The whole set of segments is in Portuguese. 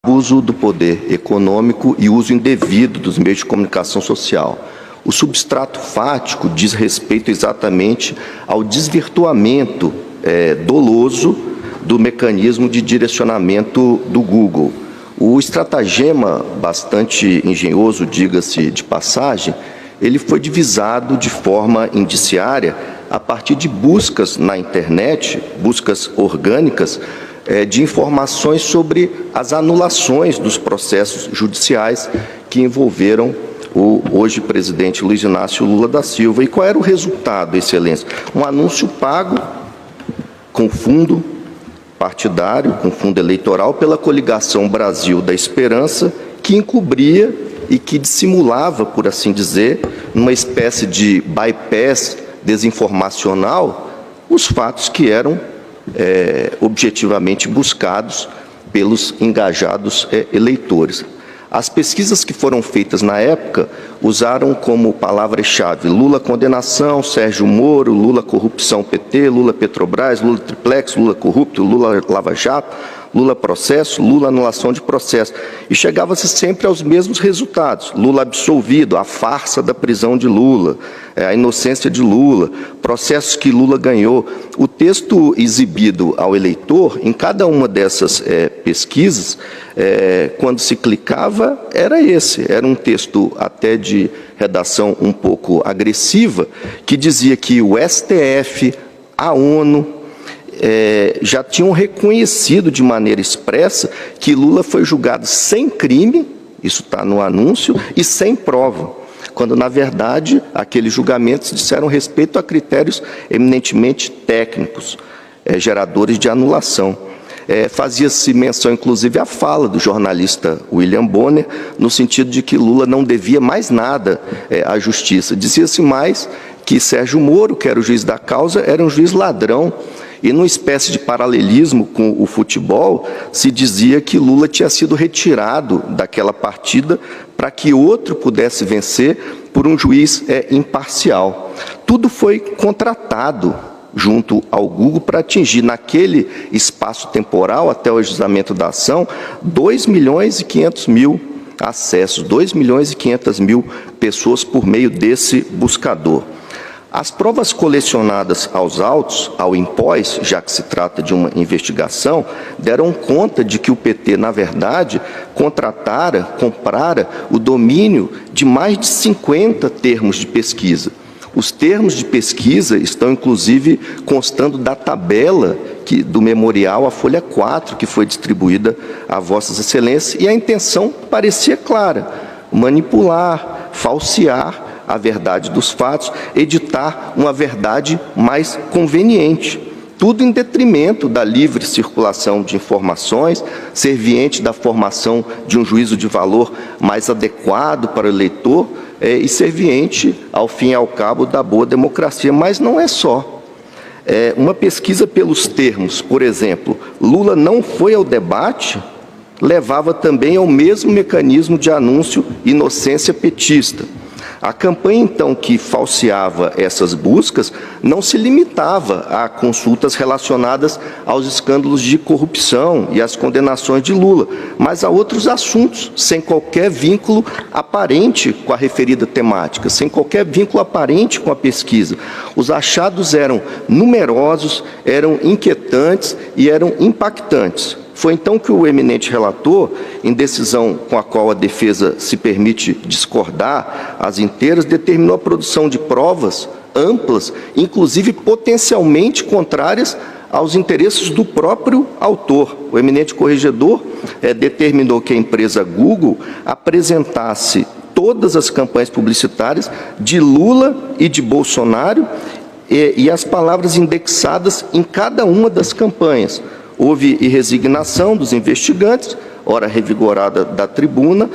Abuso do poder econômico e uso indevido dos meios de comunicação social. O substrato fático diz respeito exatamente ao desvirtuamento doloso do mecanismo de direcionamento do Google. O estratagema, bastante engenhoso, diga-se de passagem, ele foi divisado de forma indiciária a partir de buscas na internet, buscas orgânicas, de informações sobre as anulações dos processos judiciais que envolveram o hoje presidente Luiz Inácio Lula da Silva. E qual era o resultado, Excelência? Um anúncio pago com fundo partidário, com fundo eleitoral, pela coligação Brasil da Esperança, que encobria e que dissimulava, por assim dizer, numa espécie de bypass desinformacional, os fatos que eram objetivamente buscados pelos engajados eleitores. As pesquisas que foram feitas na época usaram como palavra-chave Lula condenação, Sérgio Moro, Lula corrupção PT, Lula Petrobras, Lula triplex, Lula corrupto, Lula Lava Jato, Lula processo, Lula anulação de processo. E chegava-se sempre aos mesmos resultados. Lula absolvido, a farsa da prisão de Lula, a inocência de Lula, processos que Lula ganhou. O texto exibido ao eleitor, em cada uma dessas pesquisas, quando se clicava, era esse. Era um texto até de redação um pouco agressiva, que dizia que o STF, a ONU, já tinham reconhecido de maneira expressa que Lula foi julgado sem crime, isso está no anúncio, e sem prova, quando, na verdade, aqueles julgamentos disseram respeito a critérios eminentemente técnicos, geradores de anulação. Fazia-se menção, inclusive, à fala do jornalista William Bonner, no sentido de que Lula não devia mais nada à justiça. Dizia-se mais que Sérgio Moro, que era o juiz da causa, era um juiz ladrão. E, numa espécie de paralelismo com o futebol, se dizia que Lula tinha sido retirado daquela partida para que outro pudesse vencer por um juiz imparcial. Tudo foi contratado junto ao Google para atingir, naquele espaço temporal, até o ajuizamento da ação, 2.500.000 acessos, 2.500.000 pessoas por meio desse buscador. As provas colecionadas aos autos, ao INPOS, já que se trata de uma investigação, deram conta de que o PT, na verdade, comprara o domínio de mais de 50 termos de pesquisa. Os termos de pesquisa estão, inclusive, constando da tabela do memorial, a folha 4, que foi distribuída a Vossas Excelências, e a intenção parecia clara: manipular, falsear a verdade dos fatos, editar uma verdade mais conveniente. Tudo em detrimento da livre circulação de informações, serviente da formação de um juízo de valor mais adequado para o eleitor e serviente, ao fim e ao cabo, da boa democracia. Mas não é só. Uma pesquisa pelos termos, por exemplo, Lula não foi ao debate, levava também ao mesmo mecanismo de anúncio inocência petista. A campanha, então, que falseava essas buscas não se limitava a consultas relacionadas aos escândalos de corrupção e às condenações de Lula, mas a outros assuntos, sem qualquer vínculo aparente com a referida temática, sem qualquer vínculo aparente com a pesquisa. Os achados eram numerosos, eram inquietantes e eram impactantes. Foi então que o eminente relator, em decisão com a qual a defesa se permite discordar às inteiras, determinou a produção de provas amplas, inclusive potencialmente contrárias aos interesses do próprio autor. O eminente corregedor determinou que a empresa Google apresentasse todas as campanhas publicitárias de Lula e de Bolsonaro e as palavras indexadas em cada uma das campanhas. Houve resignação dos investigantes, ora revigorada da tribuna,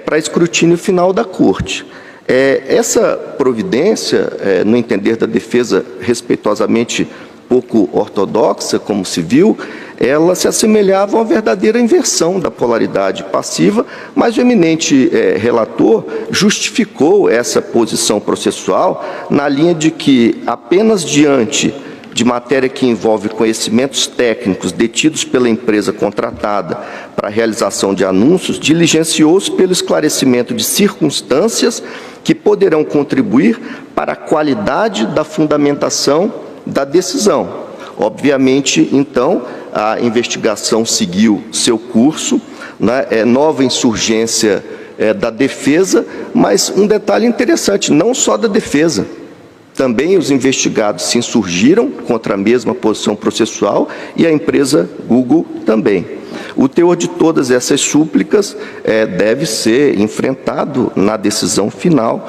para escrutínio final da Corte. Essa providência, no entender da defesa respeitosamente pouco ortodoxa, como se viu, ela se assemelhava a uma verdadeira inversão da polaridade passiva, mas o eminente relator justificou essa posição processual na linha de que apenas diante de matéria que envolve conhecimentos técnicos detidos pela empresa contratada para a realização de anúncios, diligenciou-se pelo esclarecimento de circunstâncias que poderão contribuir para a qualidade da fundamentação da decisão. Obviamente, então, a investigação seguiu seu curso, né, nova insurgência da defesa, mas um detalhe interessante, não só da defesa, também os investigados se insurgiram contra a mesma posição processual e a empresa Google também. O teor de todas essas súplicas deve ser enfrentado na decisão final,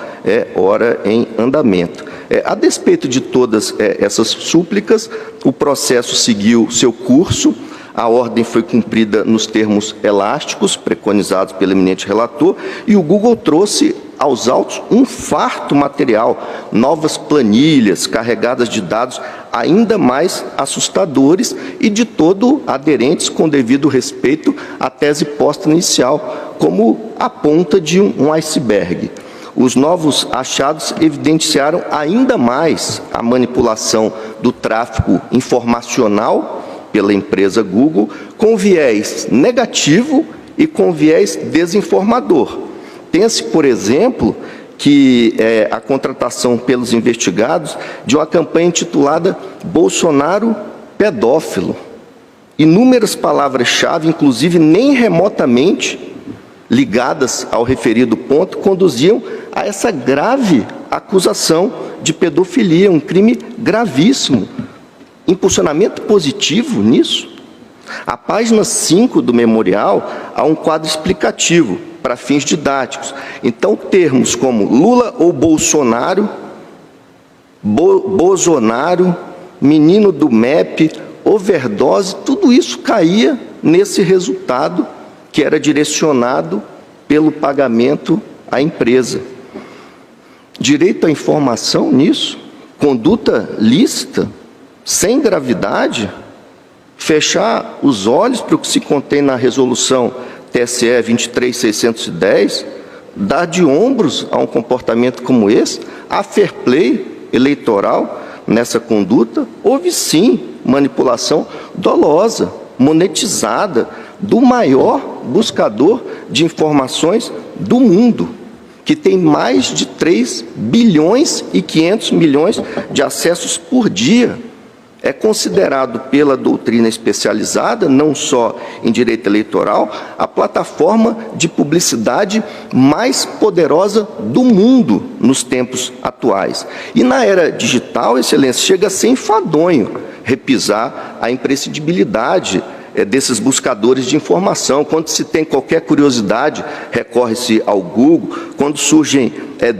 ora em andamento. A despeito de todas essas súplicas, o processo seguiu seu curso, a ordem foi cumprida nos termos elásticos preconizados pelo eminente relator e o Google trouxe aos autos um farto material, novas planilhas carregadas de dados ainda mais assustadores e de todo aderentes com devido respeito à tese posta inicial, como a ponta de um iceberg. Os novos achados evidenciaram ainda mais a manipulação do tráfego informacional pela empresa Google, com viés negativo e com viés desinformador. Pense, por exemplo, que a contratação pelos investigados de uma campanha intitulada Bolsonaro Pedófilo. Inúmeras palavras-chave, inclusive nem remotamente ligadas ao referido ponto, conduziam a essa grave acusação de pedofilia, um crime gravíssimo. Impulsionamento positivo nisso? A página 5 do memorial há um quadro explicativo para fins didáticos. Então, termos como Lula ou Bolsonaro, Bolsonaro, menino do MEP, overdose, tudo isso caía nesse resultado que era direcionado pelo pagamento à empresa. Direito à informação nisso? Conduta lícita? Sem gravidade, fechar os olhos para o que se contém na resolução TSE 23610, dar de ombros a um comportamento como esse, há fair play eleitoral nessa conduta, houve sim manipulação dolosa, monetizada, do maior buscador de informações do mundo, que tem mais de 3 bilhões e 500 milhões de acessos por dia. É considerado pela doutrina especializada, não só em direito eleitoral, a plataforma de publicidade mais poderosa do mundo nos tempos atuais. E na era digital, Excelência, chega a ser enfadonho repisar a imprescindibilidade desses buscadores de informação. Quando se tem qualquer curiosidade, recorre-se ao Google. Quando surgem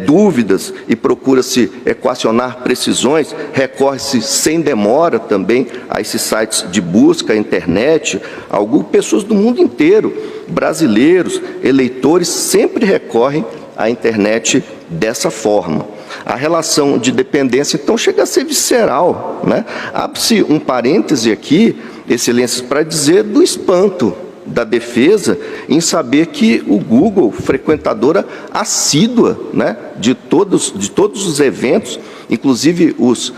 dúvidas e procura-se equacionar precisões, recorre-se sem demora também a esses sites de busca, a internet, ao Google. Pessoas do mundo inteiro, brasileiros, eleitores, sempre recorrem à internet dessa forma. A relação de dependência, então, chega a ser visceral, né? Abre-se um parêntese aqui, Excelências, para dizer do espanto da defesa em saber que o Google, frequentadora assídua, né, de todos os eventos, inclusive os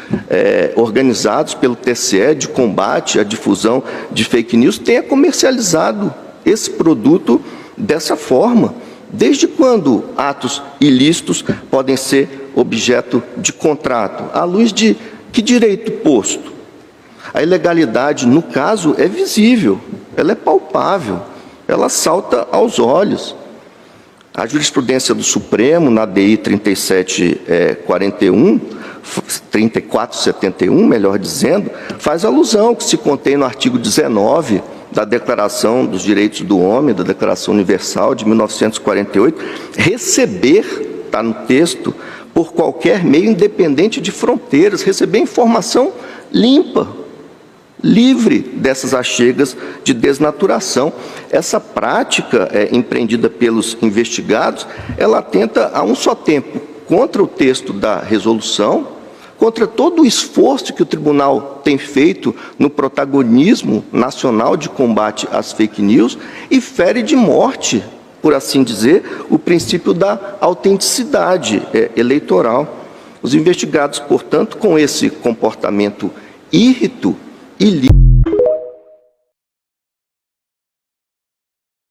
organizados pelo TSE de combate à difusão de fake news, tenha comercializado esse produto dessa forma. Desde quando atos ilícitos podem ser objeto de contrato? À luz de que direito posto? A ilegalidade, no caso, é visível, ela é palpável, ela salta aos olhos. A jurisprudência do Supremo, na DI 3471, melhor dizendo, faz alusão que se contém no artigo 19 da Declaração dos Direitos do Homem, da Declaração Universal de 1948, receber, está no texto, por qualquer meio independente de fronteiras, receber informação limpa, livre dessas achegas de desnaturação. Essa prática empreendida pelos investigados, ela atenta a um só tempo contra o texto da resolução, contra todo o esforço que o tribunal tem feito no protagonismo nacional de combate às fake news e fere de morte, por assim dizer, o princípio da autenticidade eleitoral. Os investigados, portanto, com esse comportamento írrito e